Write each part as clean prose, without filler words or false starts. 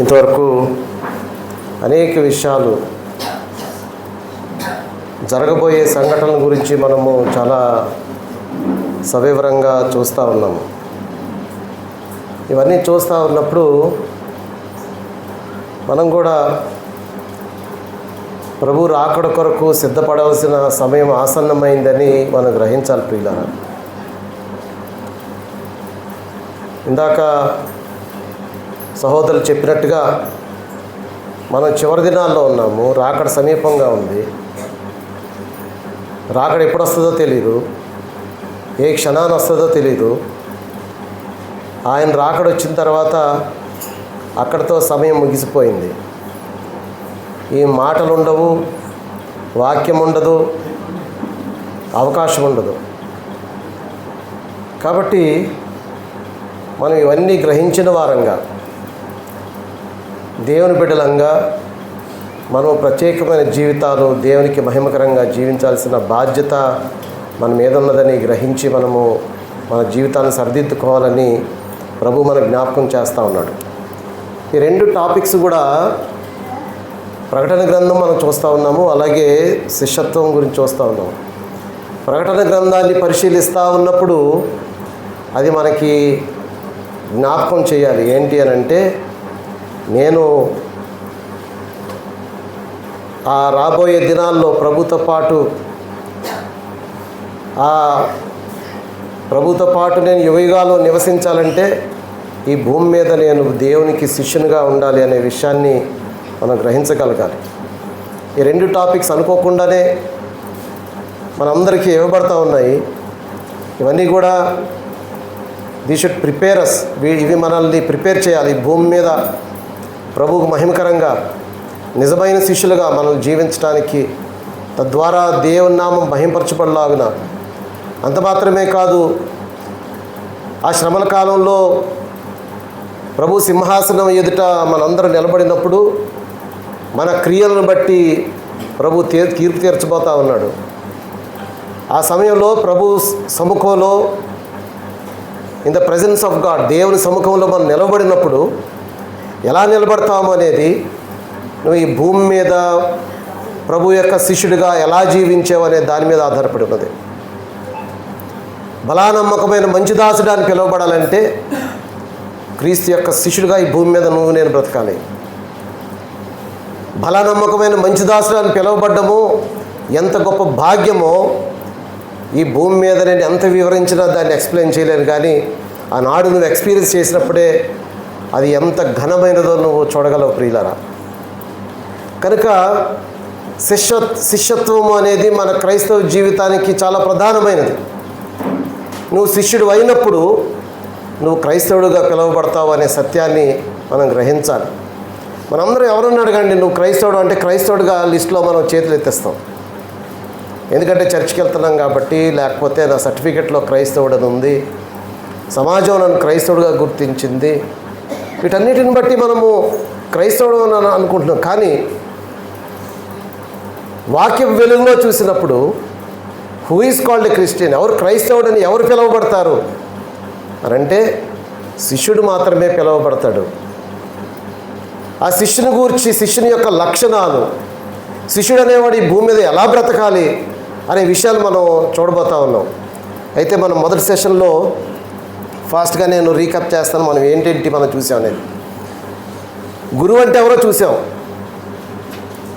ఇంతవరకు అనేక విషయాలు జరగబోయే సంఘటనల గురించి మనము చాలా సవివరంగా చూస్తూ ఉన్నాము. ఇవన్నీ చూస్తూ ఉన్నప్పుడు మనం కూడా ప్రభు రాకడ కొరకు సిద్ధపడవలసిన సమయం ఆసన్నమైందని మనం గ్రహించాలి ప్రియులారా. ఇందాక సహోదరులు చెప్పినట్టుగా మనం చివరి దినాల్లో ఉన్నాము. రాకడ సమీపంగా ఉంది. రాకడ ఎప్పుడు వస్తుందో తెలీదు, ఏ క్షణాన్ని వస్తుందో తెలీదు. ఆయన రాకడ వచ్చిన తర్వాత అక్కడితో సమయం ముగిసిపోయింది. ఈ మాటలు ఉండవు, వాక్యం ఉండదు, అవకాశం ఉండదు. కాబట్టి మనం ఇవన్నీ గ్రహించిన వారంగా, దేవుని బిడ్డలంగా మనం ప్రత్యేకమైన జీవితాలు దేవునికి మహిమకరంగా జీవించాల్సిన బాధ్యత మన మీద ఉన్నదని గ్రహించి మనము మన జీవితాన్ని సరిదిద్దుకోవాలని ప్రభు మన జ్ఞాపకం చేస్తూ ఉన్నాడు. ఈ రెండు టాపిక్స్ కూడా ప్రకటన గ్రంథం మనం చూస్తూ ఉన్నాము, అలాగే శిష్యత్వం గురించి చూస్తూ ఉన్నాము. ప్రకటన గ్రంథాన్ని పరిశీలిస్తూ ఉన్నప్పుడు అది మనకి జ్ఞాపకం చేయాలి. ఏంటి అని అంటే, నేను ఆ రాబోయే దినాల్లో ప్రభుతో పాటు నేను యుగయుగాలు నివసించాలంటే ఈ భూమి మీద నేను దేవునికి శిష్యునిగా ఉండాలి అనే విషయాన్ని మనం గ్రహించగలగాలి. ఈ రెండు టాపిక్స్ అనుకోకుండానే మనందరికీ ఇవ్వబడతా ఉన్నాయి. ఇవన్నీ కూడా ది షుడ్ ప్రిపేర్ అస్. ఇవి మనల్ని ప్రిపేర్ చేయాలి. భూమి మీద ప్రభువుకు మహిమకరంగా నిజమైన శిష్యులుగా మనం జీవించడానికి, తద్వారా దేవుని నామం మహింపరచబడలాగున. అంత మాత్రమే కాదు, ఆ శ్రమల కాలంలో ప్రభు సింహాసనం ఎదుట మనందరూ నిలబడినప్పుడు మన క్రియలను బట్టి ప్రభు తీర్పు తీర్చబోతా ఉన్నాడు. ఆ సమయంలో ప్రభు సముఖంలో, in the presence of God, దేవుని సముఖంలో మనం నిలబడినప్పుడు ఎలా నిలబడతాము అనేది, నువ్వు ఈ భూమి మీద ప్రభు యొక్క శిష్యుడిగా ఎలా జీవించావు అనే దాని మీద ఆధారపడి ఉన్నది. బలానమ్మకమైన మంచి దాసుడు అని పిలువబడాలంటే క్రీస్తు యొక్క శిష్యుడిగా ఈ భూమి మీద నువ్వు నేను బ్రతకాలి. బలానమ్మకమైన మంచి దాసుడు అని పిలువబడ్డము ఎంత గొప్ప భాగ్యమో ఈ భూమి మీద నేను ఎంత వివరించినా దాన్ని ఎక్స్ప్లెయిన్ చేయలేను. కానీ ఆనాడు నువ్వు ఎక్స్పీరియన్స్ చేసినప్పుడే అది ఎంత ఘనమైనదో నువ్వు చూడగలవు ప్రియులారా. కనుక శిష్యత్వము అనేది మన క్రైస్తవ జీవితానికి చాలా ప్రధానమైనది. నువ్వు శిష్యుడు అయినప్పుడు నువ్వు క్రైస్తవుడిగా పిలువబడతావు అనే సత్యాన్ని మనం గ్రహించాలి. మనందరం ఎవరన్నా అడగండి, నువ్వు క్రైస్తవుడు అంటే క్రైస్తవుడిగా లిస్టులో మనం చేతులు ఎత్తేస్తాం. ఎందుకంటే చర్చికి వెళ్తున్నాం కాబట్టి, లేకపోతే నా సర్టిఫికెట్లో క్రైస్తవుడు అని ఉంది, సమాజం నన్ను క్రైస్తవుడిగా గుర్తించింది. వీటన్నిటిని బట్టి మనము క్రైస్తవుడు అని అనుకుంటున్నాం. కానీ వాక్య వెలుగులో చూసినప్పుడు who is called a Christian, ఎవరు క్రైస్తవుడని ఎవరు పిలువబడతారు అని అంటే శిష్యుడు మాత్రమే పిలువబడతాడు. ఆ శిష్యుని గూర్చి, శిష్యుని యొక్క లక్షణాలు, శిష్యుడు అనేవాడు ఈ భూమి మీద ఎలా బ్రతకాలి అనే విషయాలు మనం చూడబోతా ఉన్నాం. అయితే మనం మొదటి సెషన్లో ఫాస్ట్గా నేను రీకప్ చేస్తాను. మనం ఏంటేంటి మనం చూసాం అనేది. గురువు అంటే ఎవరో చూసాం.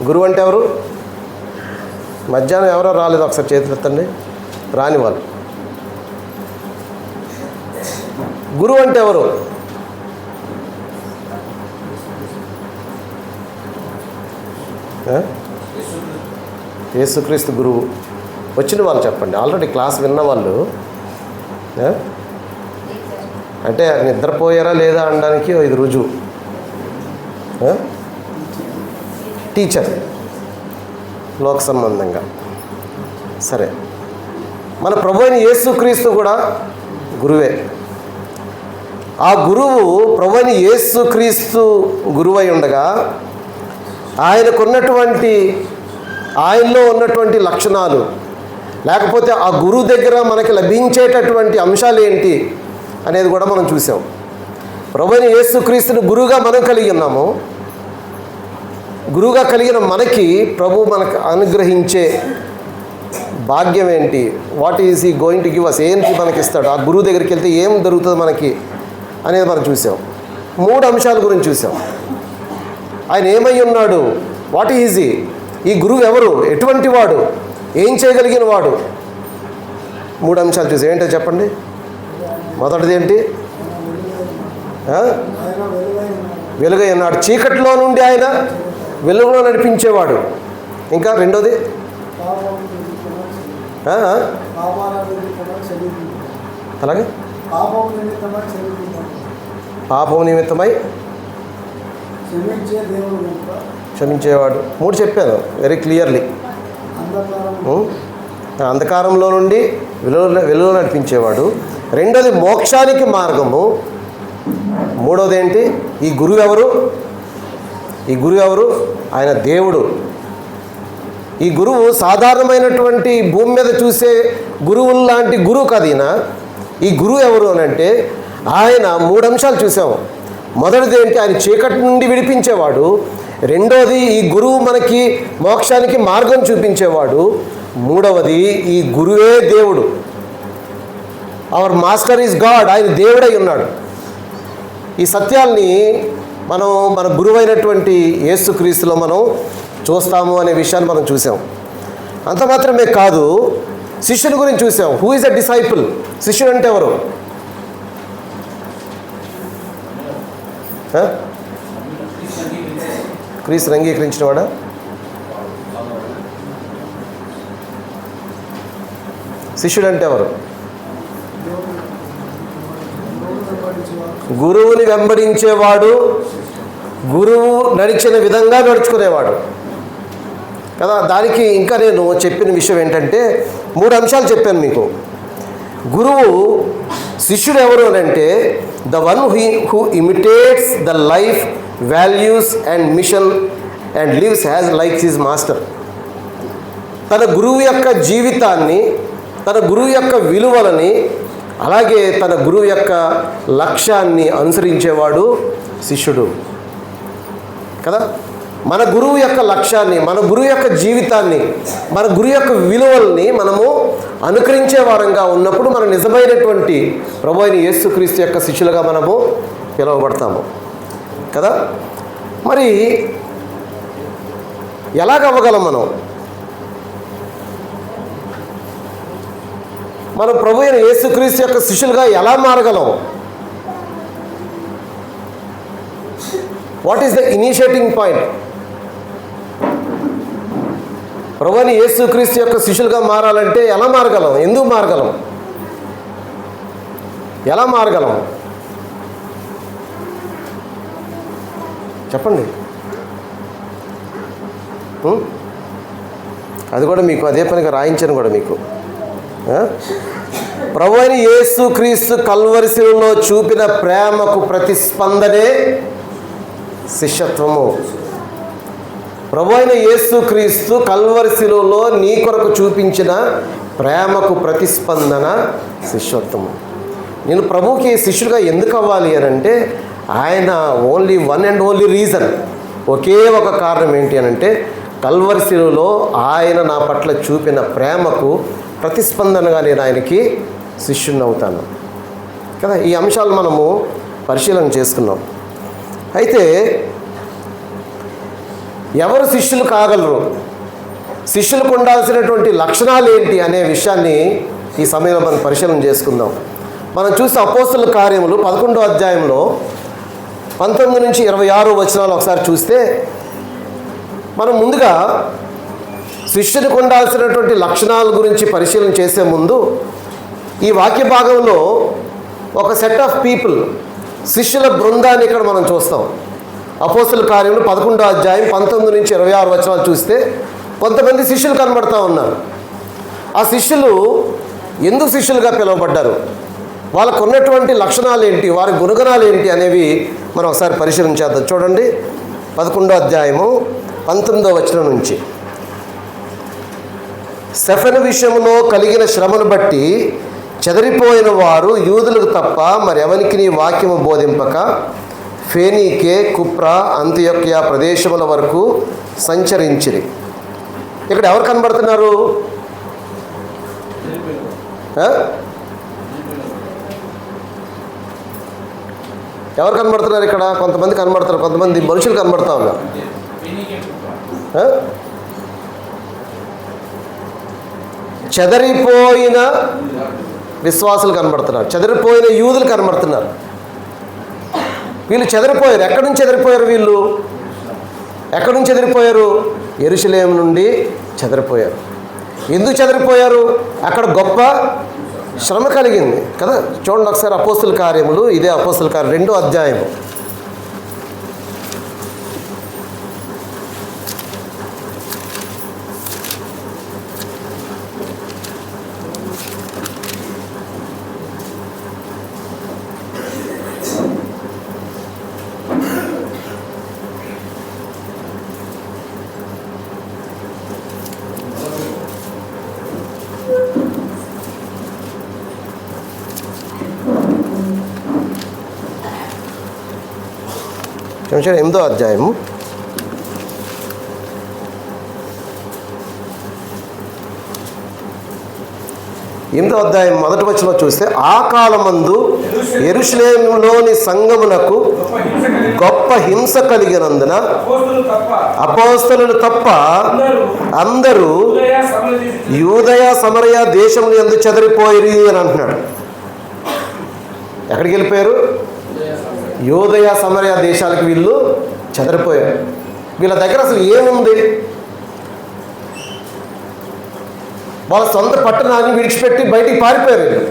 గురువు అంటే ఎవరు? మధ్యాహ్నం ఎవరో రాలేదు, ఒకసారి చేతులు ఎత్తండి. రాని వాళ్ళు. గురువు అంటే ఎవరు? యేసుక్రీస్తు గురువు. వచ్చిన వాళ్ళు చెప్పండి. ఆల్రెడీ క్లాస్ విన్న వాళ్ళు. అంటే నిద్రపోయారా లేదా అనడానికి ఇది రుజువు. టీచర్ లోక సంబంధంగా. సరే, మన ప్రభు అయిన యేసుక్రీస్తు కూడా గురువే. ఆ గురువు ప్రభు అయిన యేసుక్రీస్తు గురువై ఉండగా ఆయనలో ఉన్నటువంటి లక్షణాలు, లేకపోతే ఆ గురువు దగ్గర మనకి లభించేటటువంటి అంశాలు ఏంటి అనేది కూడా మనం చూసాం. ప్రభువైన యేసుక్రీస్తుని గురువుగా మనం కలిగి ఉన్నాము. గురువుగా కలిగిన మనకి ప్రభు మనకు అనుగ్రహించే భాగ్యం ఏంటి? What is he going to give us? ఏంటి మనకి ఇస్తాడు? ఆ గురువు దగ్గరికి వెళ్తే ఏం దొరుకుతుంది మనకి అనేది మనం చూసాం. 3 అంశాల గురించి చూసాం. ఆయన ఏమై ఉన్నాడు? What is he? ఈ గురువు ఎవరు? ఎటువంటి వాడు? ఏం చేయగలిగిన వాడు? 3 అంశాలు చూసాం. ఏంటో చెప్పండి. మొదటిది ఏంటి? వెలుగై ఉన్నాడు. చీకటిలో నుండి ఆయన వెలుగులో నడిపించేవాడు. ఇంకా రెండోది అలాగే పాపం నిమిత్తమై క్షమించేవాడు. 3 చెప్పాను వెరీ క్లియర్లీ. అంధకారంలో నుండి వెలుగులో నడిపించేవాడు. రెండోది మోక్షానికి మార్గము. మూడోది ఏంటి? ఈ గురువు ఎవరు? ఈ గురువు ఎవరు? ఆయన దేవుడు. ఈ గురువు సాధారణమైనటువంటి భూమి మీద చూసే గురువులు లాంటి గురువు కాదు ఈయన. ఈ గురువు ఎవరు అని అంటే ఆయన 3 అంశాలు చూసాము. మొదటిది ఏంటి? ఆయన చీకటి నుండి విడిపించేవాడు. రెండోది ఈ గురువు మనకి మోక్షానికి మార్గం చూపించేవాడు. మూడవది ఈ గురువే దేవుడు. Hour master is God. ఆయన దేవుడై ఉన్నాడు. ఈ సత్యాల్ని మనం మన గురువైనటువంటి యేసుక్రీస్తులో మనం చూస్తాము అనే విషయాన్ని మనం చూసాం. అంత మాత్రమే కాదు, శిష్యుని గురించి చూసాం. Who is a disciple? శిష్యుడు అంటే ఎవరు? క్రీస్తుని అంగీకరించిన వాడా? శిష్యుడు అంటే ఎవరు? గురువుని వెంబడించేవాడు, గురువు నడిచిన విధంగా నడుచుకునేవాడు కదా. దానికి ఇంకా నేను చెప్పిన విషయం ఏంటంటే 3 అంశాలు చెప్పాను మీకు. గురువు శిష్యుడు ఎవరు అని అంటే the one who imitates the life, values and mission and lives has like his master. తన గురువు యొక్క జీవితాన్ని, తన గురువు యొక్క విలువలని, అలాగే తన గురువు యొక్క లక్ష్యాన్ని అనుసరించేవాడు శిష్యుడు కదా. మన గురువు యొక్క లక్ష్యాన్ని, మన గురువు యొక్క జీవితాన్ని, మన గురువు యొక్క విలువల్ని మనము అనుకరించే వారంగా ఉన్నప్పుడు మన నిజమైనటువంటి ప్రభు అయిన యేసుక్రీస్తు యొక్క శిష్యులుగా మనము పిలువబడతాము కదా. మరి ఎలాగవ్వగలం మనం ప్రభు అయిన యేసుక్రీస్తు యొక్క శిష్యులుగా ఎలా మారగలం? What is the initiating point? ప్రభు అయిన యేసుక్రీస్తు యొక్క శిష్యులుగా మారాలంటే ఎలా మారగలం? ఎందుకు మారగలం? ఎలా మారగలం చెప్పండి. అది కూడా మీకు అదే పనిగా రాయించాను కూడా మీకు. ప్రభు అయిన యేసుక్రీస్తు కల్వరి శిలువలో చూపిన ప్రేమకు ప్రతిస్పందనే శిష్యత్వము. ప్రభు అయిన యేసుక్రీస్తు కల్వరి శిలువలో నీ కొరకు చూపించిన ప్రేమకు ప్రతిస్పందన శిష్యత్వము. నేను ప్రభువుకి శిష్యుడిగా ఎందుకు అవ్వాలి అని అంటే ఆయన only one and only reason, ఒకే ఒక కారణం ఏంటి అని అంటే కల్వరి శిలువలో ఆయన నా పట్ల చూపిన ప్రేమకు ప్రతిస్పందనగా నేను ఆయనకి శిష్యుని అవుతాను కదా. ఈ అంశాలు మనము పరిశీలన చేసుకున్నాం. అయితే ఎవరు శిష్యులు కాగలరు, శిష్యులకు ఉండాల్సినటువంటి లక్షణాలు ఏంటి అనే విషయాన్ని ఈ సమయంలో మనం పరిశీలన చేసుకుందాం. మనం చూస్తే అపోస్తలుల కార్యములు 11వ అధ్యాయంలో 19 నుంచి 26 వచనాలు ఒకసారి చూస్తే మనం ముందుగా శిష్యునికి ఉండాల్సినటువంటి లక్షణాల గురించి పరిశీలన చేసే ముందు ఈ వాక్య భాగంలో ఒక సెట్ ఆఫ్ పీపుల్, శిష్యుల బృందాన్ని ఇక్కడ మనం చూస్తాం. అపోస్తలుల కార్యములు 11వ అధ్యాయం 19 నుంచి 26 వచనాలు చూస్తే కొంతమంది శిష్యులు కనబడతా ఉన్నారు. ఆ శిష్యులు ఎందుకు శిష్యులుగా పిలువబడ్డారు, వాళ్ళకు ఉన్నటువంటి లక్షణాలు ఏంటి, వారి గుణగణాలు ఏంటి అనేవి మనం ఒకసారి పరిశీలన చేద్దాం. చూడండి 11వ అధ్యాయము 19వ వచనం నుంచి. స్టెఫెను విషయంలో కలిగిన శ్రమను బట్టి చెదరిపోయిన వారు యూదులకు తప్ప మరెవనికి నీ వాక్యము బోధింపక ఫేనీకే, కుప్రా, అంతియొక్య ప్రదేశముల వరకు సంచరించిరి. ఇక్కడ ఎవరు కనబడుతున్నారు? ఎవరు కనబడుతున్నారు ఇక్కడ? కొంతమంది కనబడుతున్నారు, కొంతమంది మనుషులు కనబడుతూ ఉన్నారు. చెదరిపోయిన విశ్వాసులు కనబడుతున్నారు, చెదరిపోయిన యూదులు కనబడుతున్నారు. వీళ్ళు చెదరిపోయారు. ఎక్కడి నుంచి చెదరిపోయారు? వీళ్ళు ఎక్కడి నుంచి చెదరిపోయారు? యెరూషలేము నుండి చెదరిపోయారు. ఎందుకు చెదరిపోయారు? అక్కడ గొప్ప శ్రమ కలిగింది కదా. చూడండి ఒకసారి అపోస్తుల కార్యములు, ఇదే అపోస్తుల కార్యం 2వ అధ్యాయము. క్షమించండి, 8వ అధ్యాయము. మొదటి వచనంలో చూస్తే, ఆ కాలమందు యెరూషలేములోని సంఘమునకు గొప్ప హింస కలిగినందున అపోస్తలులు తప్ప అందరూ యూదయ సమరయ దేశములు యందు చెదరిపోయిరి అని అంటున్నాడు. ఎక్కడికి వెళ్ళిపోయారు? యూదయ సమరయ దేశాలకు వీళ్ళు చెదరిపోయారు. వీళ్ళ దగ్గర అసలు ఏముంది? వాళ్ళ సొంత పట్టణాన్ని విడిచిపెట్టి బయటికి పారిపోయారు వీళ్ళు.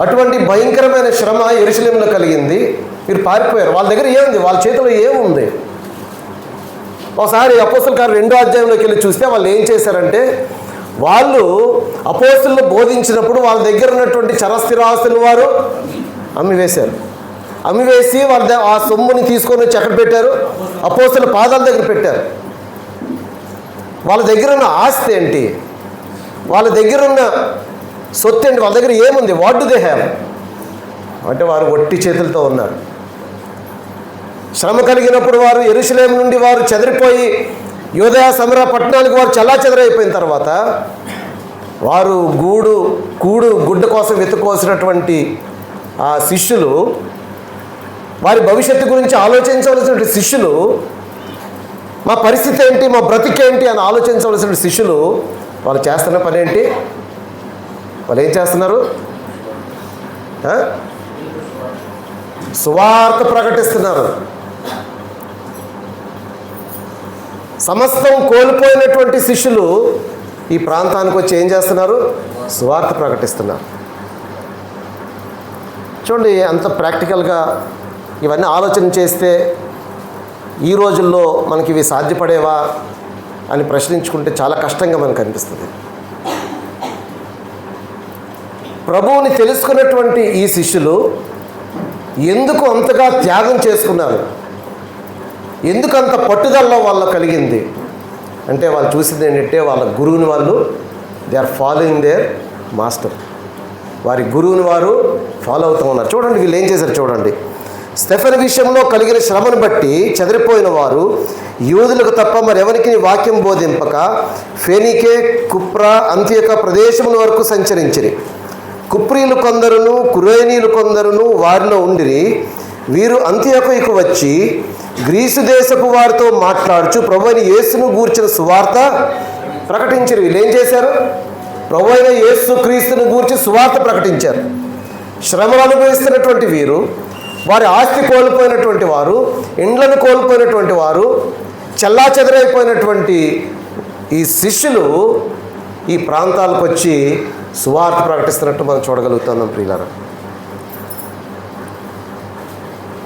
అటువంటి భయంకరమైన శ్రమ యెరూషలేములో కలిగింది. వీరు పారిపోయారు. వాళ్ళ దగ్గర ఏముంది? వాళ్ళ చేతిలో ఏముంది? ఒకసారి అపోస్తుల కార్యం 2వ అధ్యాయంలోకి వెళ్ళి చూస్తే వాళ్ళు ఏం చేశారంటే, వాళ్ళు అపోస్తులను బోధించినప్పుడు వాళ్ళ దగ్గర ఉన్నటువంటి చరస్థిరాస్తులను వారు అమ్మివేశారు. అమ్మివేసి వాళ్ళ ఆ సొమ్ముని తీసుకొని వచ్చి ఎక్కడ పెట్టారు? అపోస్తుల పాదాల దగ్గర పెట్టారు. వాళ్ళ దగ్గర ఉన్న ఆస్తి ఏంటి? వాళ్ళ దగ్గర ఉన్న సొత్తు ఏంటి? వాళ్ళ దగ్గర ఏముంది? What do they have? అంటే వారు ఒట్టి చేతులతో ఉన్నారు. శ్రమ కలిగినప్పుడు వారు యెరూషలేము నుండి వారు చెదిరిపోయి యూదయ సమరయ పట్టణాలకు వారు చెల్లాచెదరైపోయిన తర్వాత వారు గుడ్డ కోసం వెతుక్కోవాల్సినటువంటి ఆ శిష్యులు, వారి భవిష్యత్తు గురించి ఆలోచించవలసినటువంటి శిష్యులు, మా పరిస్థితి ఏంటి, మా బ్రతికేంటి అని ఆలోచించవలసిన శిష్యులు, వాళ్ళు చేస్తున్న పని ఏంటి? వాళ్ళు ఏం చేస్తున్నారు? సువార్త ప్రకటిస్తున్నారు. సమస్తం కోల్పోయినటువంటి శిష్యులు ఈ ప్రాంతానికి వచ్చి ఏం చేస్తున్నారు? సువార్త ప్రకటిస్తున్నారు. చూడండి, అంత ప్రాక్టికల్గా ఇవన్నీ ఆలోచన చేస్తే ఈ రోజుల్లో మనకి ఇవి సాధ్యపడేవా అని ప్రశ్నించుకుంటే చాలా కష్టంగా మనకు అనిపిస్తుంది. ప్రభువుని తెలుసుకున్నటువంటి ఈ శిష్యులు ఎందుకు అంతగా త్యాగం చేసుకున్నారు? ఎందుకు అంత పట్టుదలలో వాళ్ళు కలిగింది అంటే, వాళ్ళు చూసింది ఏంటంటే, వాళ్ళ గురువుని వాళ్ళు they are following their master. వారి గురువుని వారు ఫాలో అవుతూ ఉన్నారు. చూడండి వీళ్ళు ఏం చేశారు చూడండి. స్టెఫెను విషయంలో కలిగిన శ్రమను బట్టి చెదిరిపోయిన వారు యూదులకు తప్ప మరెవరికి వాక్యం బోధింపక ఫేనీకే, కుప్రా, అంతియొక ప్రదేశముల వరకు సంచరించిరి. కుప్రీలు కొందరును కురేనీలు కొందరును వారిలో ఉండిరి. వీరు అంతియొకకు వచ్చి గ్రీసు దేశపు వారితో మాట్లాడుచు ప్రభువైన యేసును గూర్చిన సువార్త ప్రకటించారు. వీళ్ళు ఏం చేశారు? ప్రభువైన యేసు క్రీస్తును గూర్చి సువార్త ప్రకటించారు. శ్రమలు అనుభవిస్తున్నటువంటి వీరు, వారి ఆస్తి కోల్పోయినటువంటి వారు, ఇండ్లను కోల్పోయినటువంటి వారు, చెల్లాచెదరైపోయినటువంటి ఈ శిష్యులు ఈ ప్రాంతాలకు వచ్చి సువార్త ప్రకటిస్తున్నట్టు మనం చూడగలుగుతున్నాం ప్రియులారా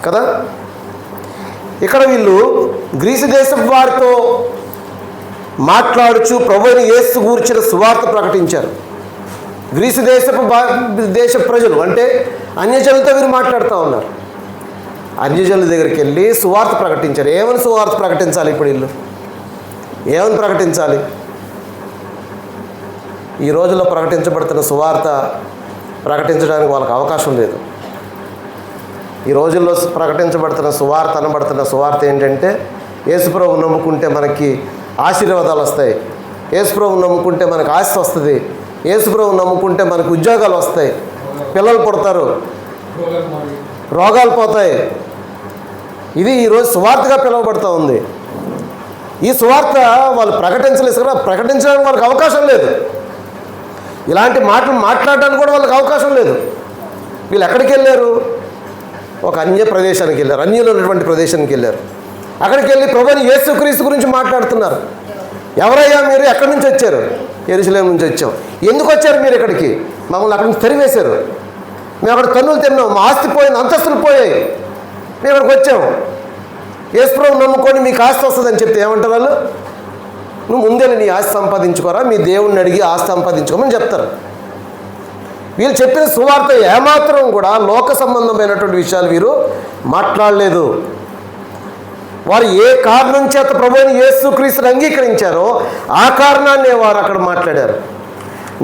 కదా. ఇక్కడ వీళ్ళు గ్రీసు దేశం వారితో మాట్లాడుచు ప్రభువైన యేసు గూర్చిన సువార్త ప్రకటించారు. గ్రీసు దేశ ప్రజలు అంటే అన్యజనులతో వీరు మాట్లాడుతూ ఉన్నారు. అన్యజనుల దగ్గరికి వెళ్ళి సువార్త ప్రకటించారు. ఏమని సువార్త ప్రకటించాలి? ఇప్పుడు వీళ్ళు ఏమని ప్రకటించాలి? ఈ రోజుల్లో ప్రకటించబడుతున్న సువార్త ప్రకటించడానికి వాళ్ళకి అవకాశం లేదు. ఈ రోజుల్లో ప్రకటించబడుతున్న సువార్త అనబడుతున్న సువార్త ఏంటంటే యేసుప్రభు నమ్ముకుంటే మనకి ఆశీర్వాదాలు వస్తాయి, యేసుప్రభు నమ్ముకుంటే మనకు ఆస్తి వస్తుంది, యేసుప్రభు నమ్ముకుంటే మనకు ఉద్యోగాలు వస్తాయి, పిల్లలు పుడతారు, రోగాలు పోతాయి. ఇది ఈరోజు సువార్తగా పిలువబడుతూ ఉంది. ఈ సువార్త వాళ్ళు ప్రకటించలేదు కదా, ప్రకటించడానికి వాళ్ళకి అవకాశం లేదు. ఇలాంటి మాటలు మాట్లాడడానికి కూడా వాళ్ళకి అవకాశం లేదు. వీళ్ళు ఎక్కడికి వెళ్ళారు? ఒక అన్య ప్రదేశానికి వెళ్ళారు, అన్యులు ఉన్నటువంటి ప్రదేశానికి వెళ్ళారు. అక్కడికి వెళ్ళి ప్రభువుని యేసుక్రీస్తు గురించి మాట్లాడుతున్నారు. ఎవరయ్యా మీరు? ఎక్కడి నుంచి వచ్చారు? యెరూషలేము నుంచి వచ్చాం. ఎందుకు వచ్చారు మీరు ఇక్కడికి? మమ్మల్ని అక్కడి నుంచి తరివేశారు, మేము అక్కడ తన్నులు తిన్నాం, మా ఆస్తి పోయింది, అంతస్తులు పోయాయి, మేము ఇక్కడికి వచ్చాం. యేసుప్రభు నమ్ముకొని మీకు ఆస్తి వస్తుందని చెప్తే ఏమంటారు వాళ్ళు? నువ్వు ముందే నీ ఆస్తి సంపాదించుకోరా, మీ దేవుణ్ణి అడిగి ఆస్తి సంపాదించుకోమని చెప్తారు. వీళ్ళు చెప్పిన సువార్త ఏమాత్రం కూడా లోక సంబంధమైనటువంటి విషయాలు వీరు మాట్లాడలేదు. వారు ఏ కారణం చేత ప్రభువుని యేసుక్రీస్తుని అంగీకరించారో ఆ కారణాన్నే వారు అక్కడ మాట్లాడారు.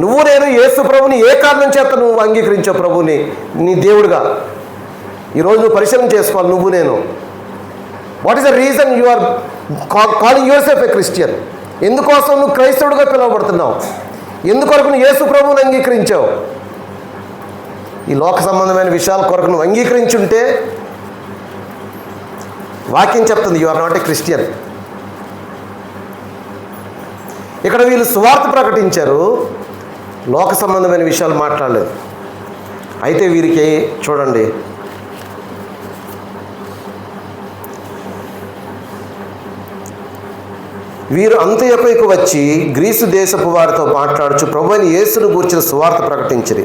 నువ్వు నేను యేసు ప్రభుని ఏ కారణం చేత నువ్వు అంగీకరించావు ప్రభుని నీ దేవుడుగా? ఈరోజు నువ్వు పరిశీలన చేసుకోవాలి. నువ్వు నేను what is the reason you are calling yourself a Christian? ఎందుకోసం నువ్వు క్రైస్తవుడిగా పిలువబడుతున్నావు? ఎందుకొరకు నువ్వు యేసు ప్రభువుని అంగీకరించావు? ఈ లోక సంబంధమైన విషయాల కొరకు నువ్వు అంగీకరించుంటే వాక్యం చెప్తుంది you are not a Christian. ఇక్కడ వీళ్ళు సువార్త ప్రకటించారు, లోక సంబంధమైన విషయాలు మాట్లాడలేదు. అయితే వీరికి చూడండి, వీరు అంత్యొకకు వచ్చి గ్రీసు దేశపు వారితో మాట్లాడుచు ప్రభువైన యేసును గూర్చిన సువార్త ప్రకటించిరి.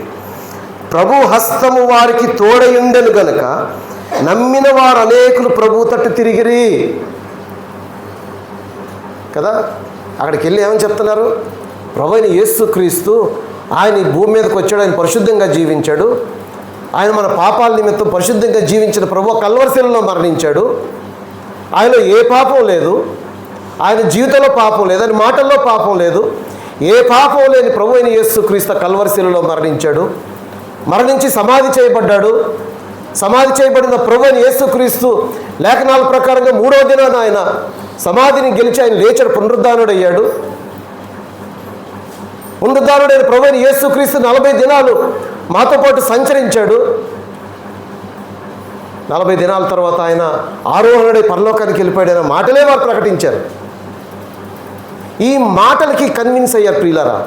ప్రభు హస్తము వారికి తోడయుండెను గనుక నమ్మిన వారు అనేకులు ప్రభు తట్టు తిరిగిరి కదా. అక్కడికి వెళ్ళి ఏమని చెప్తున్నారు? ప్రభువైన యేసుక్రీస్తు ఆయన ఈ భూమి మీదకి వచ్చాడు, ఆయన పరిశుద్ధంగా జీవించాడు, ఆయన మన పాపాల నిమిత్తం పరిశుద్ధంగా జీవించిన ప్రభు కల్వరి శిలువలో మరణించాడు, ఆయనలో ఏ పాపం లేదు, ఆయన జీవితంలో పాపం లేదు, ఆయన మాటల్లో పాపం లేదు, ఏ పాపం లేని ప్రభువైన యేసుక్రీస్తు కల్వరి శిలువలో మరణించాడు, మరణించి సమాధి చేయబడ్డాడు. సమాధి చేయబడిన ప్రభువైన యేసుక్రీస్తు లేఖనాల ప్రకారంగా 3వ దినాన ఆయన సమాధిని గెలిచి ఆయన లేచాడు, పునరుద్ధానుడయ్యాడు. పునరుద్ధానుడైన ప్రభువైన యేసుక్రీస్తు 40 దినాలు మాతో పాటు సంచరించాడు. 40 దినాల తర్వాత ఆయన ఆరోహణుడై పరలోకానికి వెళ్ళిపోయాడైన మాటలే వారు ప్రకటించారు. ఈ మాటలకి కన్విన్స్ అయ్యారు ప్రియులారా.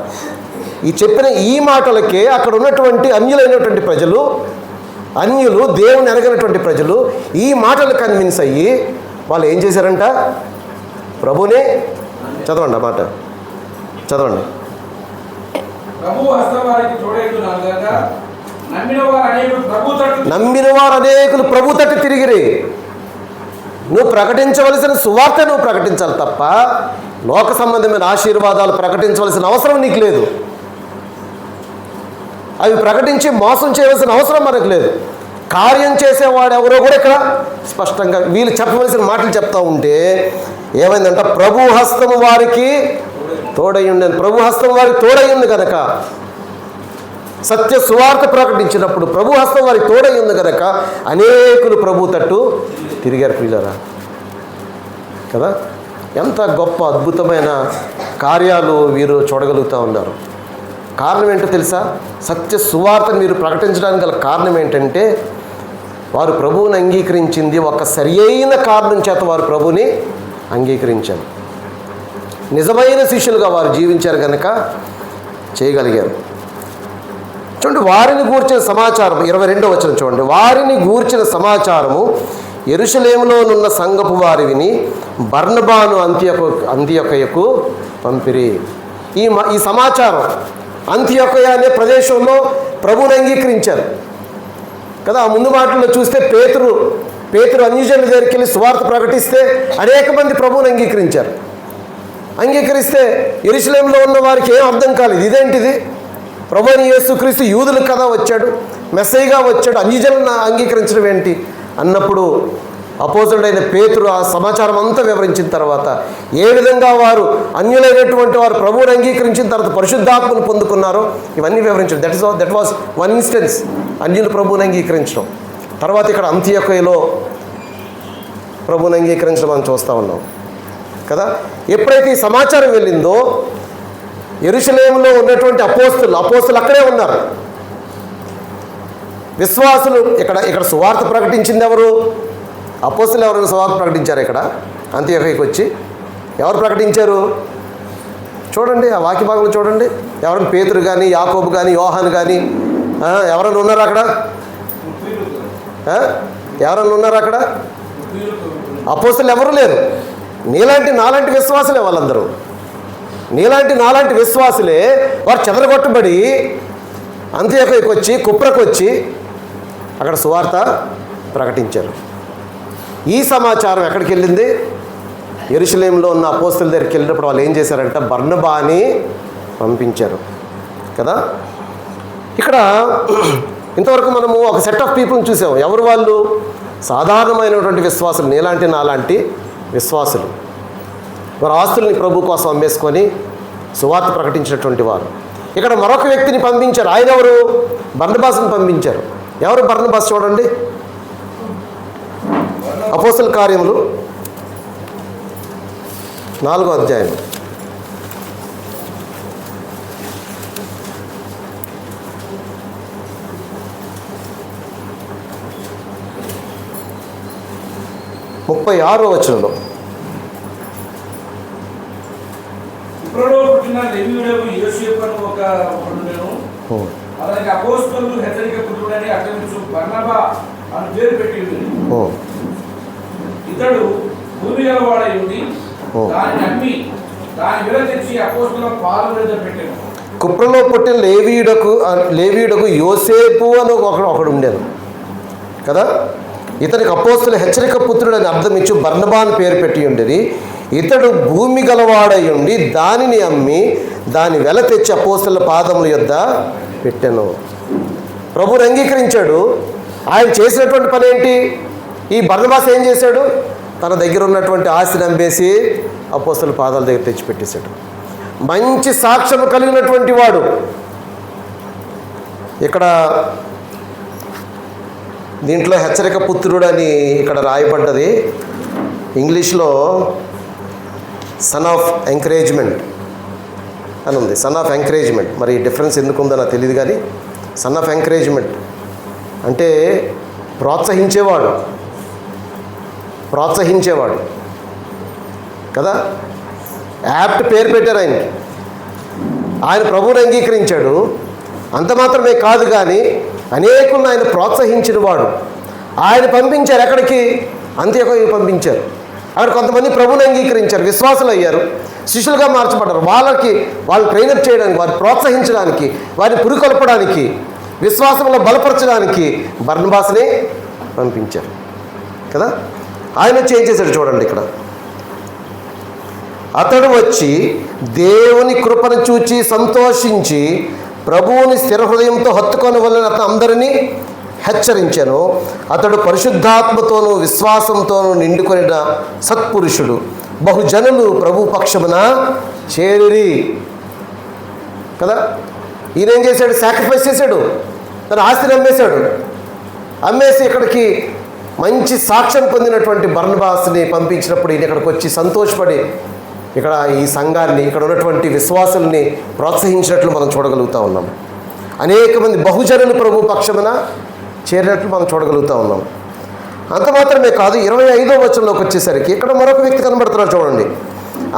ఈ చెప్పిన ఈ మాటలకే అక్కడ ఉన్నటువంటి అన్యులైనటువంటి ప్రజలు, అన్యులు దేవుని ఎరగనటువంటి ప్రజలు ఈ మాటలు కన్విన్స్ అయ్యి వాళ్ళు ఏం చేశారంట? ప్రభునే చదవండి, ఆ మాట చదవండి. నమ్మిన వారు అనేకులు ప్రభు తట్టు తిరిగిరి. నువ్వు ప్రకటించవలసిన సువార్త నువ్వు ప్రకటించాలి తప్ప లోక సంబంధమైన ఆశీర్వాదాలు ప్రకటించవలసిన అవసరం నీకు లేదు. అవి ప్రకటించి మోసం చేయవలసిన అవసరం మనకు లేదు. కార్యం చేసేవాడు ఎవరో కూడా ఇక్కడ స్పష్టంగా వీళ్ళు చెప్పవలసిన మాటలు చెప్తా ఉంటే ఏమైందంట? ప్రభు హస్తము వారికి తోడయ్యుండని. ప్రభు హస్తం వారికి తోడయ్యింది కనుక, సత్య సువార్త ప్రకటించినప్పుడు ప్రభు హస్తం వారికి తోడయ్యింది కనుక అనేకులు ప్రభు తట్టు తిరిగారు ప్రియులారా కదా. ఎంత గొప్ప అద్భుతమైన కార్యాలు వీరు చూడగలుగుతూ ఉన్నారు. కారణం ఏంటో తెలుసా? సత్య సువార్తను మీరు ప్రకటించడానికి గల కారణం ఏంటంటే వారు ప్రభువుని అంగీకరించింది ఒక సరి అయిన కారణం చేత వారు ప్రభుని అంగీకరించారు. నిజమైన శిష్యులుగా వారు జీవించారు కనుక చేయగలిగారు. చూడండి, వారిని గూర్చిన సమాచారం 22వ వచనం చూడండి. వారిని గూర్చిన సమాచారము యెరూషలేములోనున్న సంఘపు వారి విని బర్నబాను అంతియొకయకు పంపిరి. ఈ సమాచారం అంతియొకయ అనే ప్రదేశంలో ప్రభువుని అంగీకరించారు కదా. ఆ ముందు మాటల్లో చూస్తే పేతురు అన్యజనుల దగ్గరికి వెళ్ళి సువార్త ప్రకటిస్తే అనేక మంది ప్రభువుని అంగీకరిస్తే యెరూషలేములో ఉన్న వారికి ఏం అర్థం కాలేదు. ఇదేంటిది? ప్రభువైన యేసుక్రీస్తు యూదులకు కదా వచ్చాడు, మెస్సయ్యగా వచ్చాడు, అన్యజనులను అంగీకరించడం ఏంటి అన్నప్పుడు అపోస్తలుడైన పేతురు ఆ సమాచారం అంతా వివరించిన తర్వాత ఏ విధంగా వారు అన్యులైనటువంటి వారు ప్రభువుని అంగీకరించిన తర్వాత పరిశుద్ధాత్మను పొందుకున్నారో ఇవన్నీ వివరించారు. దట్ వాస్ వన్ ఇన్స్టెన్స్, అన్యులు ప్రభువుని అంగీకరించడం. తర్వాత ఇక్కడ అంత్యొకయలో ప్రభువుని అంగీకరించడం మనం చూస్తూ ఉన్నాం కదా. ఎప్పుడైతే ఈ సమాచారం వెళ్ళిందో యెరూషలేములో ఉన్నటువంటి అపోస్తులు అక్కడే ఉన్నారు. విశ్వాసులు ఇక్కడ సువార్త ప్రకటించింది ఎవరు? అపోస్తులు ఎవరైనా సువార్త ప్రకటించారు? ఇక్కడ అంత్యొకయకి వచ్చి ఎవరు ప్రకటించారు? చూడండి, ఆ వాక్య భాగంలో చూడండి. ఎవరైనా పేతురు కానీ, యాకోబు కానీ, యోహాను కానీ ఎవరైనా ఉన్నారా అక్కడ? ఎవరైనా ఉన్నారా అక్కడ? అపోస్తులు ఎవరు లేరు. నాలాంటి విశ్వాసులే వాళ్ళందరూ. నాలాంటి విశ్వాసులే వారు చెదరగొట్టబడి అంత్యొకయకి వచ్చి, కుప్రకు వచ్చి అక్కడ సువార్త ప్రకటించారు. ఈ సమాచారం ఎక్కడికి వెళ్ళింది? యెరూషలేములో ఉన్న అపోస్తలుల దగ్గరికి వెళ్ళినప్పుడు వాళ్ళు ఏం చేశారంట? బర్నబాని పంపించారు కదా. ఇక్కడ ఇంతవరకు మనము ఒక సెట్ ఆఫ్ పీపుల్ని చూసాము. ఎవరు వాళ్ళు? సాధారణమైనటువంటి విశ్వాసులు, నాలాంటి విశ్వాసులు. వారు ఆస్తుల్ని ప్రభు కోసం అమ్మేసుకొని సువార్త ప్రకటించినటువంటి వారు. ఇక్కడ మరొక వ్యక్తిని పంపించారు. ఆయన ఎవరు? బర్నబాసుని పంపించారు. ఎవరు బర్నబాస్? చూడండి, అపోస్తల కార్యములు 4వ అధ్యాయం. ముప్పై 6వ వచనంలో పుట్టిన లేవీయుడకు యోసేపు అని ఒకడుండెను. అతనికి అపోస్తలులు హెచ్చరిక పుత్రుడని అతనికి బర్నబా అని పేరు పెట్టి ఇతడు భూమి గలవాడై ఉండి దానిని అమ్మి దాని విల తెచ్చి అపోస్తలుల పాదముల పెట్టెను. కుప్రలో పుట్టిన లేవీయుడకు యోసేపు అని ఒకడు ఉండేది కదా. ఇతనికి అపోస్తలుల హెచ్చరిక పుత్రుడు అని అర్థం ఇచ్చి బర్నబా అని పేరు పెట్టి ఉండేది. ఇతడు భూమి గలవాడై ఉండి దానిని అమ్మి దాని వెల తెచ్చి అపోస్తలుల పాదముల యొద్ద పెట్టెను. ప్రభువుని అంగీకరించాడు. ఆయన చేసినటువంటి పని ఏంటి? ఈ బర్నబాస్ ఏం చేశాడు? తన దగ్గర ఉన్నటువంటి ఆస్తిని అమ్మేసి అపోస్తలుల పాదాల దగ్గర తెచ్చిపెట్టేశాడు. మంచి సాక్ష్యం కలిగినటువంటి వాడు. ఇక్కడ దీంట్లో హెచ్చరిక పుత్రుడు అని ఇక్కడ రాయబడ్డది. ఇంగ్లీష్లో సన్ ఆఫ్ ఎంకరేజ్మెంట్ అని ఉంది. Son of encouragement. మరి డిఫరెన్స్ ఎందుకు ఉందో నాకు తెలియదు కానీ సన్ ఆఫ్ ఎంకరేజ్మెంట్ అంటే ప్రోత్సహించేవాడు కదా. యాప్ట్ పేరు పెట్టారు ఆయనకి. ఆయన ప్రభువుని అంగీకరించాడు. అంత మాత్రమే కాదు కానీ అనేకులను ఆయన ప్రోత్సహించిన వాడు. ఆయన పంపించారు ఎక్కడికి? అంత్యొకయకి పంపించారు. అక్కడ కొంతమంది ప్రభువుని అంగీకరించారు, విశ్వాసులు అయ్యారు, శిష్యులుగా మార్చబడ్డారు. వాళ్ళు ట్రైనప్ చేయడానికి, వారిని ప్రోత్సహించడానికి, వారిని పురికొల్పడానికి, విశ్వాసంలో బలపరచడానికి బర్నబాస్ని పంపించారు కదా. ఆయన వచ్చి ఏం చేశాడు చూడండి ఇక్కడ. అతడు వచ్చి దేవుని కృపను చూచి సంతోషించి ప్రభువుని స్థిర హృదయంతో హత్తుకొని వలన అతను అందరినీ హెచ్చరించాను. అతడు పరిశుద్ధాత్మతోనూ విశ్వాసంతోనూ నిండుకొనిన సత్పురుషుడు. బహుజనులు ప్రభు పక్షమున చేరిరి కదా. ఈయన ఏం చేశాడు? సాక్రిఫైస్ చేశాడు. తన ఆస్తిని అమ్మేసి ఇక్కడికి మంచి సాక్ష్యం పొందినటువంటి బర్నబాస్ని పంపించినప్పుడు ఈయన ఇక్కడికి వచ్చి సంతోషపడి ఇక్కడ ఈ సంఘాన్ని, ఇక్కడ ఉన్నటువంటి విశ్వాసుల్ని ప్రోత్సహించినట్లు మనం చూడగలుగుతూ ఉన్నాం. అనేక మంది బహుజనులు ప్రభు పక్షమున చేరినట్లు మనం చూడగలుగుతూ ఉన్నాం. అంత మాత్రమే కాదు, 25వ వచనంలోకి వచ్చేసరికి ఇక్కడ మరొక వ్యక్తి కనబడుతున్నాడు చూడండి.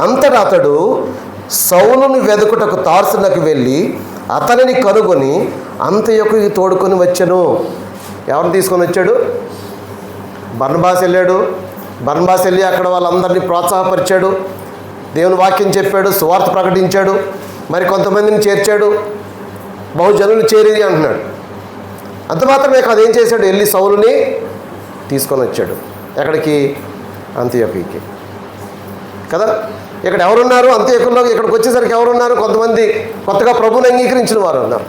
అంతటా అతడు సౌలును వెదుకుటకు తార్సునకు వెళ్ళి అతనిని కనుగొని అంత్యొకయకి తోడుకొని వచ్చెను. ఎవరిని తీసుకొని వచ్చాడు? బర్నబాస్ వెళ్ళాడు. బర్నబాస్ వెళ్ళి అక్కడ వాళ్ళందరినీ ప్రోత్సాహపరిచాడు, దేవుని వాక్యం చెప్పాడు, సువార్త ప్రకటించాడు, మరి కొంతమందిని చేర్చాడు, బహుజనులు చేరి అంటున్నాడు. అంత మాత్రమే కాదు, ఏం చేశాడు? వెళ్ళి సౌలుని తీసుకొని వచ్చాడు. ఎక్కడికి? అంత్యొకయకి కదా. ఇక్కడ ఎవరున్నారు? అంత్యొకయలో ఇక్కడికి వచ్చేసరికి ఎవరున్నారు? కొంతమంది కొత్తగా ప్రభువుని అంగీకరించిన వారు ఉన్నారు.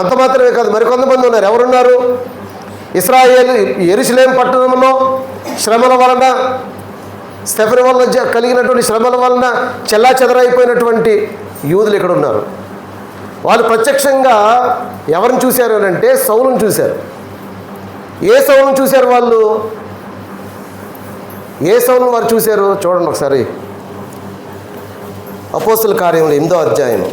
అంత మాత్రమే కాదు, మరి కొంతమంది ఉన్నారు. ఎవరున్నారు? యెరూషలేము పట్టణంలో శ్రమల వలన, స్టెఫెను వలన కలిగినటువంటి శ్రమల వలన చెల్లాచెదరైపోయినటువంటి యూదులు ఇక్కడ ఉన్నారు. వాళ్ళు ప్రత్యక్షంగా ఎవరిని చూశారు అని అంటే సౌలుని చూశారు. ఏ సౌలుని చూశారు వాళ్ళు? ఏ సౌలుని వారు చూశారు? చూడండి ఒకసారి, అపోస్తుల కార్యములు 8వ అధ్యాయం.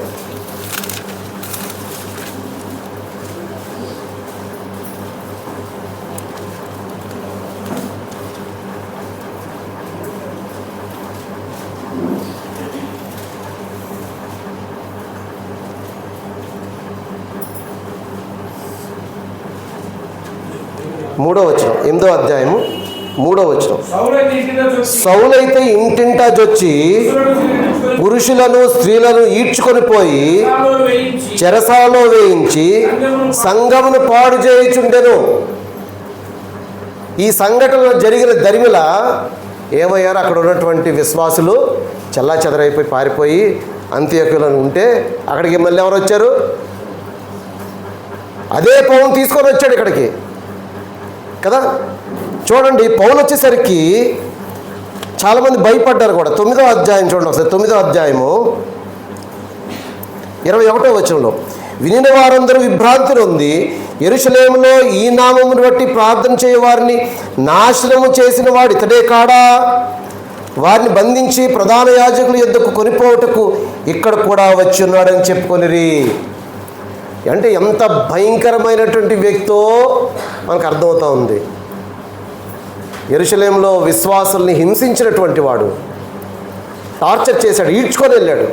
మూడో వచనం, 8వ అధ్యాయము 3వ వచనం. సౌలైతే ఇంటింటా జొచ్చి పురుషులను స్త్రీలను ఈడ్చుకొని పోయి చెరసాలలో వేయించి సంఘమును పాడు చేయుచుండెను. ఈ సంఘటన జరిగిన దరిమిల ఏమయ్యారు? అక్కడ ఉన్నటువంటి విశ్వాసులు చెల్లాచెదరైపోయి పారిపోయి అంత్యోక్యలో ఉంటే అక్కడికి మళ్ళీ ఎవరు వచ్చారు? అదే పౌలు తీసుకొని వచ్చాడు ఇక్కడికి కదా. చూడండి, పౌలు వచ్చేసరికి చాలామంది భయపడ్డారు కూడా. 9వ అధ్యాయం చూడండి ఒకసారి, 9వ అధ్యాయము 21వ వచనంలో. వినిన వారందరూ విభ్రాంతి నొంది యెరూషలేములో ఈ నామమును బట్టి ప్రార్థన చేయవారిని నాశనము చేసిన వాడు ఇతడే కాడా? వారిని బంధించి ప్రధాన యాజకుల యొద్దకు కొనిపోవటకు ఇక్కడ కూడా వచ్చి ఉన్నాడని చెప్పుకొనిరి. అంటే ఎంత భయంకరమైనటువంటి వ్యక్తో మనకు అర్థమవుతూ ఉంది. యెరూషలేములో విశ్వాసుల్ని హింసించినటువంటి వాడు, టార్చర్ చేశాడు, ఈడ్చుకొని వెళ్ళాడు.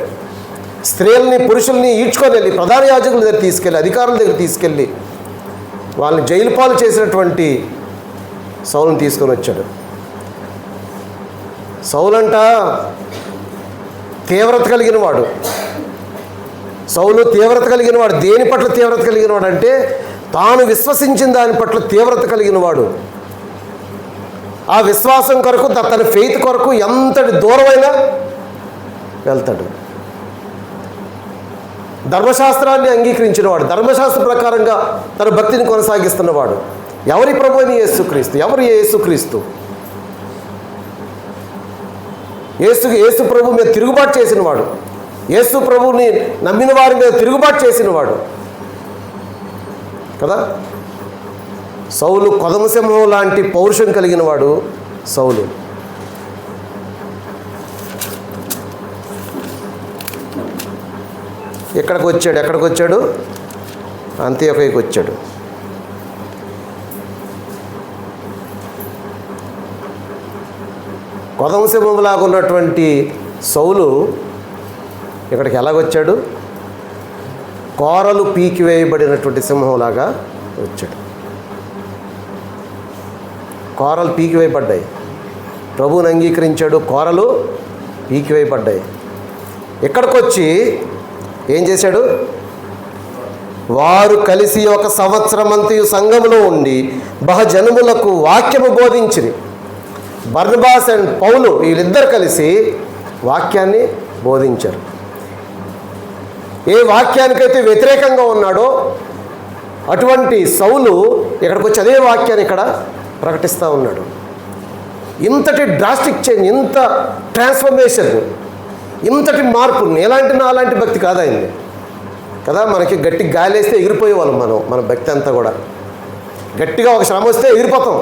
స్త్రీలని పురుషుల్ని ఈడ్చుకొని వెళ్ళి ప్రధాన యాజకుల దగ్గర తీసుకెళ్ళి, అధికారుల దగ్గర తీసుకెళ్ళి వాళ్ళని జైలు పాలు చేసినటువంటి సౌలుని తీసుకొని వచ్చాడు. సౌలంట తీవ్రత కలిగిన వాడు. సౌలు తీవ్రత కలిగిన వాడు. దేని పట్ల తీవ్రత కలిగిన వాడు అంటే తాను విశ్వసించిన దాని పట్ల తీవ్రత కలిగిన వాడు. ఆ విశ్వాసం కొరకు, తన ఫెయిత్ కొరకు ఎంతటి దూరమైనా వెళ్తాడు. ధర్మశాస్త్రాన్ని అంగీకరించినవాడు, ధర్మశాస్త్ర ప్రకారంగా తన భక్తిని కొనసాగిస్తున్నవాడు. ఎవరి ప్రభు అని? యేసుక్రీస్తు. ఎవరు యేసుక్రీస్తు? యేసు ప్రభు మీద తిరుగుబాటు చేసినవాడు, యేసు ప్రభువుని నమ్మిన వారి మీద తిరుగుబాటు చేసినవాడు కదా. సౌలు కొదమసింహం లాంటి పౌరుషం కలిగిన వాడు సౌలు. ఎక్కడికి వచ్చాడు? అంత్యోక్యకి వచ్చాడు. కొదమసింహంలాగా ఉన్నటువంటి సౌలు ఇక్కడికి ఎలాగొచ్చాడు? కోరలు పీకివేయబడినటువంటి సింహంలాగా వచ్చాడు. కోరలు పీకివేయబడ్డాయి. ప్రభువుని అంగీకరించాడు, కోరలు పీకివేయబడ్డాయి. ఇక్కడికి వచ్చి ఏం చేశాడు? వారు కలిసి 1 సంవత్సరమంతయు సంఘములో ఉండి బహుజనములకు వాక్యము బోధించిరి. బర్నబాస్ అండ్ పౌలు వీళ్ళిద్దరు కలిసి వాక్యాన్ని బోధించారు. ఏ వాక్యానికైతే వ్యతిరేకంగా ఉన్నాడో అటువంటి సౌలు ఇక్కడికి వచ్చి అదే వాక్యాన్ని ఇక్కడ ప్రకటిస్తూ ఉన్నాడు. ఇంతటి డ్రాస్టిక్ చేంజ్, ఇంత ట్రాన్స్ఫర్మేషన్, ఇంతటి మార్పు ఎలాంటి నాలాంటి భక్తి కాదైంది కదా. మనకి గట్టి గాలి వేస్తే ఎగిరిపోయేవాళ్ళం మన భక్తి అంతా కూడా. గట్టిగా ఒక శ్రమ వస్తే ఎగిరిపోతాం.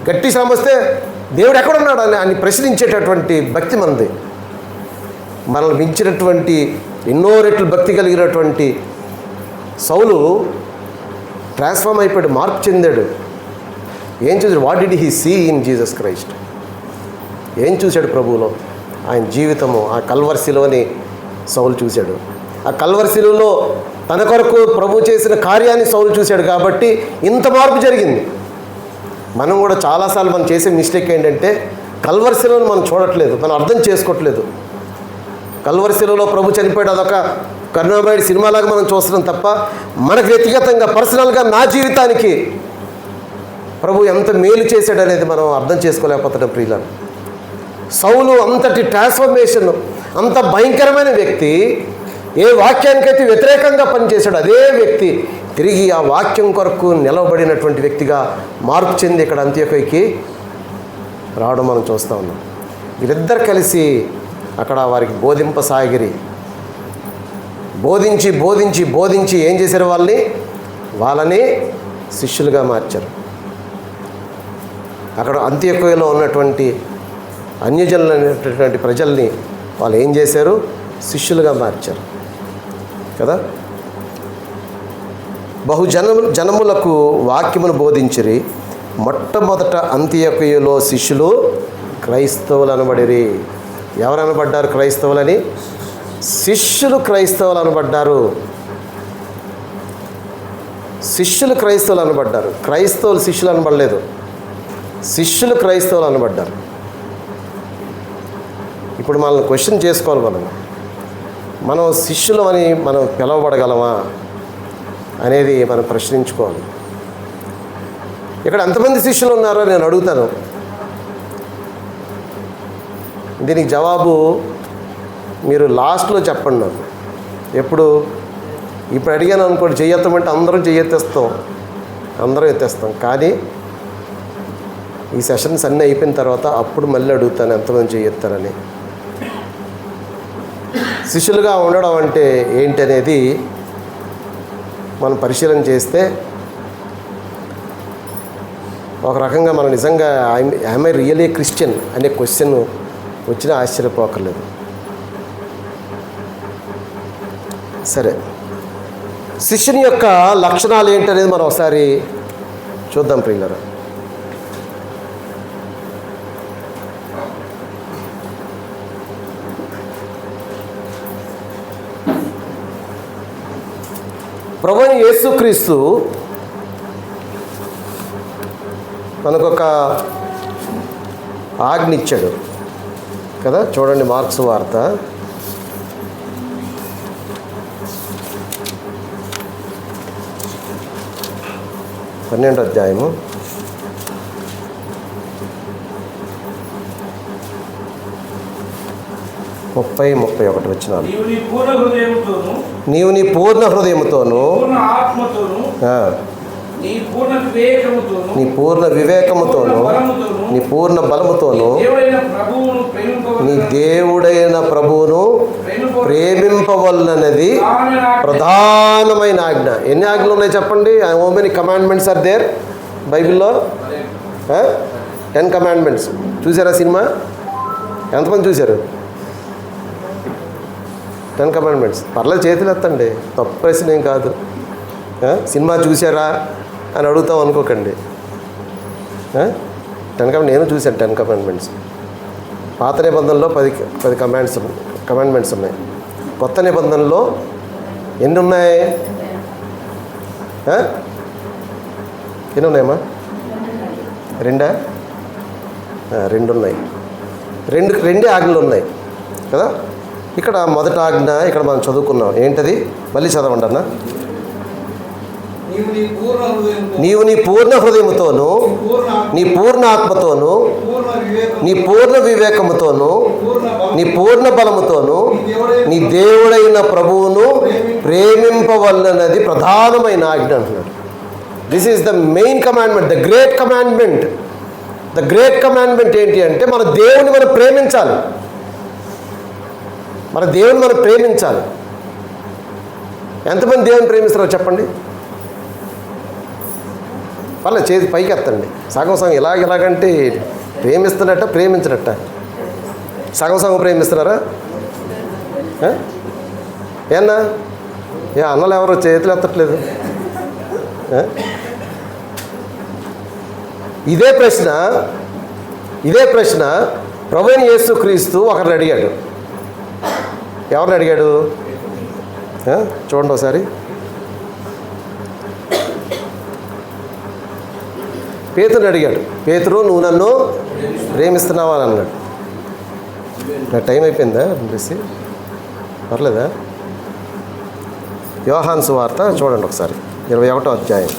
గట్టి శ్రమ వస్తే దేవుడు ఎక్కడున్నాడు అని ప్రశ్నించేటటువంటి భక్తి మనది. మనల్ని మించినటువంటి ఎన్నో రెట్లు భక్తి కలిగినటువంటి సౌలు ట్రాన్స్ఫార్మ్ అయిపోయాడు, మార్పు చెందాడు. ఏం చూసాడు? What did he see in Jesus Christ? ఏం చూశాడు ప్రభువులో? ఆయన జీవితము, ఆ కల్వరి సిలువని సౌలు చూశాడు. ఆ కల్వరి సిలువలో తన కొరకు ప్రభు చేసిన కార్యాన్ని సౌలు చూశాడు కాబట్టి ఇంత మార్పు జరిగింది. మనం కూడా చాలాసార్లు మనం చేసే మిస్టేక్ ఏంటంటే కల్వరి సిలువను మనం చూడట్లేదు, మనం అర్థం చేసుకోవట్లేదు. కల్వరి సిలువలో ప్రభు చనిపోయాడు, అదొక కరుణామయుడి సినిమాలాగా మనం చూస్తున్నాం తప్ప మనకు వ్యక్తిగతంగా పర్సనల్గా నా జీవితానికి ప్రభు ఎంత మేలు చేశాడు అనేది మనం అర్థం చేసుకోలేకపోతున్నాం ప్రియులారా. సౌలు అంతటి ట్రాన్స్ఫర్మేషన్, అంత భయంకరమైన వ్యక్తి, ఏ వాక్యానికైతే వ్యతిరేకంగా పనిచేశాడు అదే వ్యక్తి తిరిగి ఆ వాక్యం కొరకు నిలవబడినటువంటి వ్యక్తిగా మార్పు చెంది ఇక్కడ అంత్యోక్యకి రావడం మనం చూస్తూ ఉన్నాం. వీళ్ళిద్దరు కలిసి అక్కడ వారికి బోధింపసాగిరి. బోధించి బోధించి బోధించి ఏం చేశారు? వాళ్ళని శిష్యులుగా మార్చారు. అక్కడ అంత్యోక్యలో ఉన్నటువంటి అన్యజనులు అనేటటువంటి ప్రజల్ని వాళ్ళు ఏం చేశారు? శిష్యులుగా మార్చారు కదా. జనములకు వాక్యమును బోధించిరి. మొట్టమొదట అంత్యోక్యలో శిష్యులు క్రైస్తవులు అనబడిరి. ఎవరు అనబడ్డారు క్రైస్తవులని? శిష్యులు క్రైస్తవులు అనబడ్డారు. శిష్యులు క్రైస్తవులు అనబడ్డారు. క్రైస్తవులు శిష్యులు అనబడలేదు. శిష్యులు క్రైస్తవులు అనబడ్డారు. ఇప్పుడు మనల్ని క్వశ్చన్ చేసుకోవాలి. మనం శిష్యులు అని మనం పిలవబడగలమా అనేది మనం ప్రశ్నించుకోవాలి. ఇక్కడ ఎంతమంది శిష్యులు ఉన్నారో నేను అడుగుతాను. దీనికి జవాబు మీరు లాస్ట్లో చెప్పండి నాకు. ఇప్పుడు అడిగాను అనుకోండి, చెయ్యెత్తమంటే అందరం అందరం ఎత్తేస్తాం. కానీ ఈ సెషన్స్ అన్నీ అయిపోయిన తర్వాత అప్పుడు మళ్ళీ అడుగుతాను ఎంతమంది చెయ్యెత్తారని. శిష్యులుగా ఉండడం అంటే ఏంటి అనేది మనం పరిశీలన చేస్తే ఒక రకంగా మనం నిజంగా ఐఎమ్ ఐ రియలీ క్రిస్టియన్ అనే క్వశ్చన్ వచ్చినా ఆశ్చర్యపోకర్లేదు. సరే, శిష్యుని యొక్క లక్షణాలు ఏంటనేది మనం ఒకసారి చూద్దాం ప్రియులారా. ప్రభువైన యేసుక్రీస్తు మనకొక ఆజ్ఞ ఇచ్చాడు కదా. చూడండి, మార్క్స్ వార్త 12వ అధ్యాయము 30-31 వచనాలు. నీవు నీ పూర్ణ హృదయముతోను నీ పూర్ణ వివేకముతోను నీ పూర్ణ బలముతోను నీ దేవుడైన ప్రభువును ప్రేమింపవలనది ప్రధానమైన ఆజ్ఞ. ఎన్ని ఆజ్ఞలు ఉన్నాయి చెప్పండి? How many commandments are there బైబిల్లో? 10 కమాండ్మెంట్స్. చూసారా సినిమా? ఎంతమంది చూశారు 10 కమాండ్మెంట్స్? పర్లేదు, చేతులు ఎత్తండి, తప్పు ప్రశ్న ఏం కాదు. సినిమా చూసారా అని అడుగుతాం అనుకోకండి. 10 నేను చూశాను 10 కమాండ్మెంట్స్. పాత నిబంధనలో 10 కమాండ్మెంట్స్ ఉన్నాయి. కొత్త నిబంధనలో ఎన్ని ఉన్నాయి? ఎన్ని ఉన్నాయమ్మా? 2 ఉన్నాయి. 2 ఆజ్ఞలు ఉన్నాయి కదా. ఇక్కడ మొదటి ఆజ్ఞ ఇక్కడ మనం చదువుకున్నాం. ఏంటది? మళ్ళీ చదవండి అన్న. నీవు నీ పూర్ణ హృదయముతోను నీ పూర్ణ ఆత్మతోను నీ పూర్ణ వివేకముతోను నీ పూర్ణ బలముతోను నీ దేవుడైన ప్రభువును ప్రేమింపవలనది ప్రధానమైన ఆజ్ఞ అంటున్నాడు. This is the main commandment, the great commandment. The great commandment ఏంటి అంటే మన దేవుని మనం ప్రేమించాలి. మన దేవుని మనం ప్రేమించాలి. ఎంతమంది దేవుని ప్రేమిస్తారో చెప్పండి. వాళ్ళ చేతి పైకి ఎత్తండి. సగం ఇలాగంటే ప్రేమిస్తున్నట్ట ప్రేమించినట్ట? సగం ప్రేమిస్తున్నారా? ఏనా అన్నలు ఎవరో చేతులు ఎత్తట్లేదు? ఇదే ప్రశ్న ప్రభువైన యేసుక్రీస్తు ఒకరిని అడిగాడు. ఎవరిని అడిగాడు? చూడండి ఒకసారి. పేతురుని అడిగాడు. పేతురు, నువ్వు నన్ను ప్రేమిస్తున్నావా అని అన్నాడు. నా టైం అయిపోయిందా? పర్లేదా? యోహాను సువార్త చూడండి ఒకసారి, 21వ అధ్యాయం.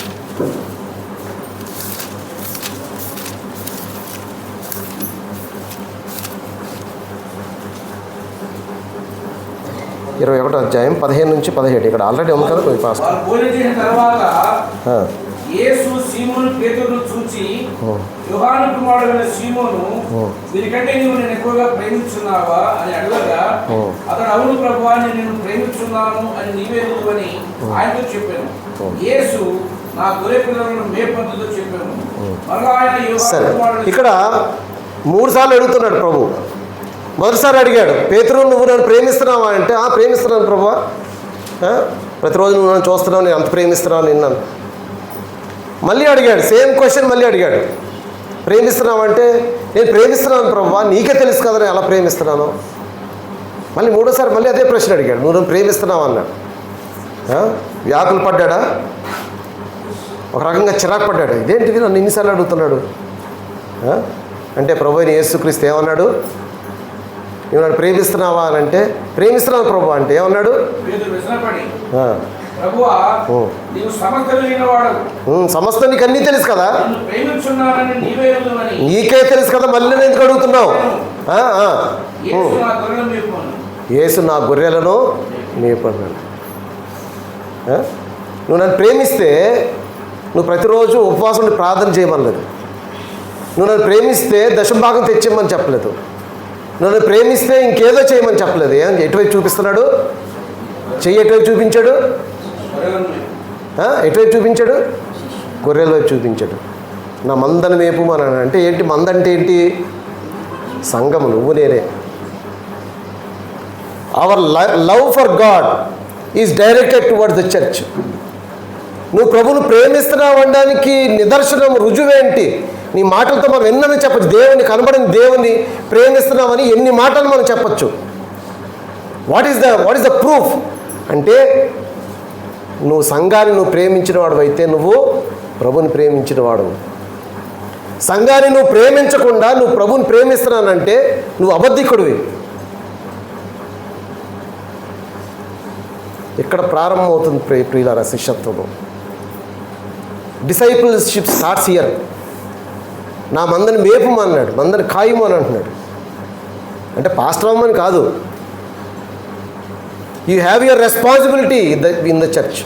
21వ అధ్యాయం 15-17 ఇక్కడ ఆల్రెడీ ఉంది కదా కొంచెం ఫాస్ట్. వారు భోజనం చేసిన తర్వాత యేసు సీమోను పేతురును చూచి, యోహాను కుమారుడైన సీమోను, వీరికంటే నీవు నేను ఎక్కువగా ప్రేమించున్నావా అని అడగగా, అతడు అవును ప్రభువా, నేను నిన్ను ప్రేమించున్నాను అని నీవే ఎరుగుదువని ఆయనతో చెప్పాను. యేసు నా గొర్రె పిల్లలను మేపంతో చెప్పాను. మరలా ఆయన యోహాను కుమారుడు ఇక్కడ 3 సార్లు అడుగుతున్నాడు ప్రభు. మొదటిసారి అడిగాడు, పేతురు నువ్వు నన్ను ప్రేమిస్తున్నావా అంటే, ప్రేమిస్తున్నాను ప్రభువా, ప్రతిరోజు నువ్వు నన్ను చూస్తున్నావు, నేను అంత ప్రేమిస్తున్నావు నిన్నాను. మళ్ళీ అడిగాడు, సేమ్ క్వశ్చన్ మళ్ళీ అడిగాడు, ప్రేమిస్తున్నావు అంటే, నేను ప్రేమిస్తున్నాను ప్రభువా, నీకే తెలుసు కదా నేను ఎలా ప్రేమిస్తున్నాను. మళ్ళీ 3వసారి మళ్ళీ అదే ప్రశ్న అడిగాడు, నువ్వు నన్ను ప్రేమిస్తున్నావు అన్నాడు. వ్యాకులు పడ్డాడా, ఒక రకంగా చిరాకు పడ్డాడు, ఇదేంటిది నన్ను ఇన్నిసార్లు అడుగుతున్నాడు అంటే ప్రభు అయిన యేసుక్రీస్తు ఏమన్నాడు, నువ్వు నన్ను ప్రేమిస్తున్నావా అని అంటే, ప్రేమిస్తున్నాను ప్రభు అంటే ఏమన్నాడు, సమస్తం నీకు అన్నీ తెలుసు కదా, నీకే తెలుసు కదా, మళ్ళీ నేను ఎందుకు అడుగుతున్నావు. యేసు నా గొర్రెలను మేపన్నాడు. నువ్వు నన్ను ప్రేమిస్తే నువ్వు ప్రతిరోజు ఉపవాసం ప్రార్థన చేయమనలేదు. నువ్వు నన్ను ప్రేమిస్తే దశభాగం తెచ్చిమ్మని చెప్పలేదు. నన్ను ప్రేమిస్తే ఇంకేదో చేయమని చెప్పలేదు. ఎటువైపు చూపిస్తున్నాడు, చెయ్యి ఎటువైపు చూపించాడు, ఎటువైపు చూపించాడు, గొర్రెల వైపు చూపించాడు. నా మందను మేపుమని అంటే ఏంటి, మంద అంటే ఏంటి, సంఘము, నువ్వు నేనే. Hour love for God is directed towards the church. నువ్వు ప్రభువును ప్రేమిస్తున్నావు అనడానికి నిదర్శనం, రుజువేంటి, నీ మాటలతో మనం ఎన్నని చెప్పచ్చు. దేవుని కనబడిన దేవుని ప్రేమిస్తున్నామని ఎన్ని మాటలు మనం చెప్పచ్చు. వాట్ ఈస్ ద ప్రూఫ్ అంటే, నువ్వు సంఘాన్ని నువ్వు ప్రేమించిన వాడు అయితే నువ్వు ప్రభుని ప్రేమించిన వాడు. సంఘాన్ని నువ్వు ప్రేమించకుండా నువ్వు ప్రభుని ప్రేమిస్తున్నానంటే నువ్వు అబద్ధికుడివి. ఇక్కడ ప్రారంభమవుతుంది ప్రియులారా శిష్యత్వము. Discipleship starts here. నా మందని మేపుమన్నాడు, మందని ఖాయము అని అంటున్నాడు. అంటే పాస్టర్ అవ్వమని కాదు, you have your responsibility in the church.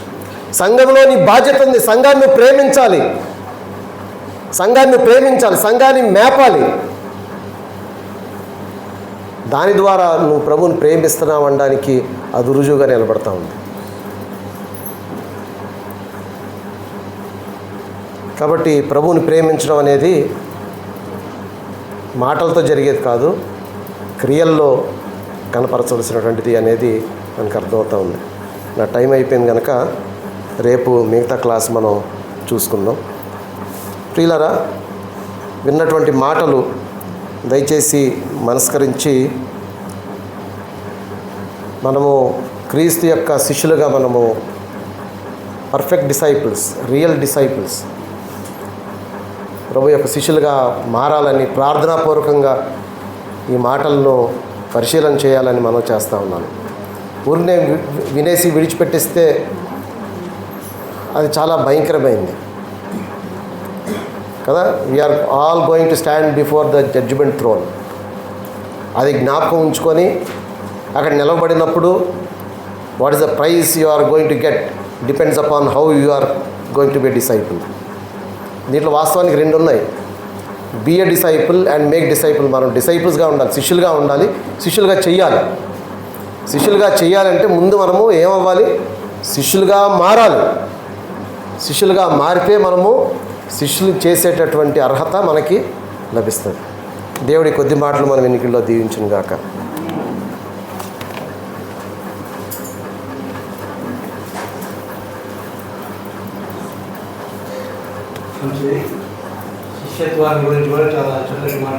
సంఘంలో నీ బాధ్యత ఉంది. సంఘాన్ని నువ్వు ప్రేమించాలి, సంఘాన్ని ప్రేమించాలి, సంఘాన్ని మేపాలి. దాని ద్వారా నువ్వు ప్రభువుని ప్రేమిస్తున్నావు అనడానికి అది రుజువుగా నిలబడతా ఉంది. కాబట్టి ప్రభువుని ప్రేమించడం అనేది మాటలతో జరిగేది కాదు, క్రియల్లో కనపరచవలసినటువంటిది అనేది మనకు అర్థమవుతూ ఉంది. నా టైం అయిపోయింది కనుక రేపు మిగతా క్లాస్ మనం చూసుకుందాం. ప్రియులారా, విన్నటువంటి మాటలు దయచేసి మనస్కరించి మనము క్రీస్తు యొక్క శిష్యులుగా మనము పర్ఫెక్ట్ డిసైపుల్స్, రియల్ డిసైపుల్స్, ప్రభు యొక్క శిష్యులుగా మారాలని ప్రార్థనాపూర్వకంగా ఈ మాటలను పరిశీలన చేయాలని మనం చేస్తూ ఉన్నాను. ఊరినే వినేసి విడిచిపెట్టిస్తే అది చాలా భయంకరమైంది కదా. We are all going to stand before the judgment throne. అది జ్ఞాపకం ఉంచుకొని అక్కడ నిలబడినప్పుడు what is the prize you are going to get depends upon how you are going to be disciple. దీంట్లో వాస్తవానికి 2 ఉన్నాయి, be a disciple and make disciple. మనం డిసైపుల్స్గా ఉండాలి, శిష్యులుగా ఉండాలి, శిష్యులుగా చెయ్యాలి. శిష్యులుగా చెయ్యాలంటే ముందు మనము ఏమవ్వాలి, శిష్యులుగా మారాలి. శిష్యులుగా మారితే మనము శిష్యులు చేసేటటువంటి అర్హత మనకి లభిస్తుంది. దేవుడి కొద్ది మాటలు మనం ఎన్నికల్లో దీవించును గాక. శిష్యత్వాన్ని గురించి కూడా చాలా చక్కటి మాట